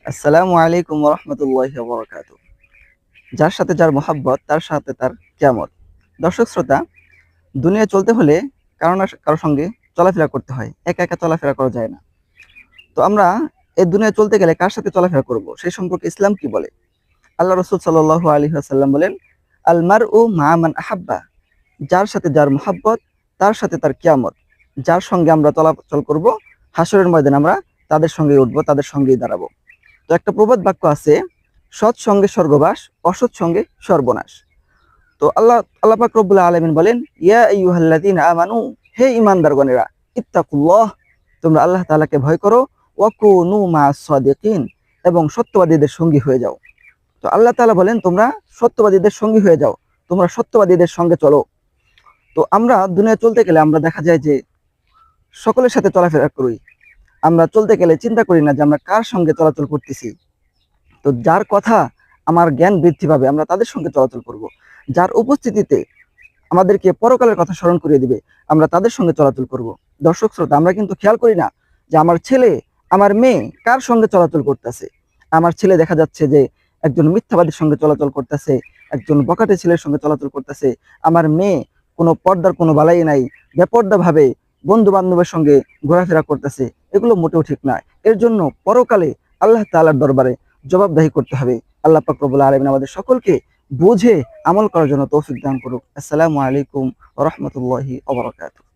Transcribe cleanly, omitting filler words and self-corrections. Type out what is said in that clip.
আসসালামু আলাইকুম ওয়া রাহমাতুল্লাহি ওয়া বারাকাতুহু। যার সাথে যার মহাব্বত তার সাথে তার কিয়ামত। দর্শক শ্রোতা, দুনিয়ায় চলতে হলে কারো না কারো সঙ্গে চলাফেরা করতে হয়। একা একা চলাফেরা করা যায় না। তো আমরা এই দুনিয়ায় চলতে গেলে কার সাথে চলাফেরা করব সেই সম্পর্কে ইসলাম কি বলে? আল্লাহ রাসূল সাল্লাল্লাহু আলাইহি ওয়াসাল্লাম বলেন, আল মারউ মা মান আহাব্বা। যার সাথে যার মহাব্বত তার সাথে তার কিয়ামত। যার সঙ্গে আমরা চলাচল করব, হাসরের ময়দানে আমরা তাদের সঙ্গেই উঠবো, তাদের সঙ্গেই দাঁড়াবো। তো একটা প্রবাদ বাক্য আছে, সৎ সঙ্গে স্বর্গবাস, অসৎ সঙ্গে সর্বনাশ। তো আল্লাহ পাক রব্বুল আলামিন বলেন, ইয়া আইয়ুহাল্লাযীনা আমানু, হে ঈমানদারগণেরা, ইত্তাকুল্লাহ, তোমরা আল্লাহ তাআলাকে ভয় করো, ওয়া কুনু মা'আস সাদিকিন, এবং সত্যবাদীদের সঙ্গী হয়ে যাও। তো আল্লাহ তাআলা বলেন, তোমরা সত্যবাদীদের সঙ্গী হয়ে যাও, তোমরা সত্যবাদীদের সঙ্গে চলো। তো আমরা দুনিয়া চলতে গেলে আমরা দেখা যায় যে সকলের সাথে চলাফেরা করি। আমরা চলতে গেলে চিন্তা করি না যে আমরা কার সঙ্গে চলাচল করতেছি। তো যার কথা আমার জ্ঞান বৃদ্ধি পাবে আমরা তাদের সঙ্গে চলাচল করব। যার উপস্থিতিতে আমাদেরকে পরকালের কথা স্মরণ করিয়ে দিবে আমরা তাদের সঙ্গে চলাচল করব। দর্শক শ্রোতা, আমরা কিন্তু খেয়াল করি না যে আমার ছেলে, আমার মেয়ে কার সঙ্গে চলাচল করতেছে। আমার ছেলে দেখা যাচ্ছে যে একজন মিথ্যাবাদীর সঙ্গে চলাচল করতেছে, একজন বখাটে ছেলের সঙ্গে চলাচল করতেছে। আমার মেয়ে কোনো পর্দার কোনো বালাই নাই, বেপর্দা ভাবে বন্ধু বান্ধবের সঙ্গে ঘোরাফেরা করতেছে। এগুলো মোটেও ঠিক নয়। এর জন্য পরকালে আল্লাহ তাআলার দরবারে জবাবদাহি করতে হবে। আল্লাহ পাক রব্বুল আলামিন আমাদের সকলকে বুঝে আমল করার জন্য তৌফিক দান করুক। আসসালামু আলাইকুম ওয়া রাহমাতুল্লাহি ওয়া বারাকাতুহু।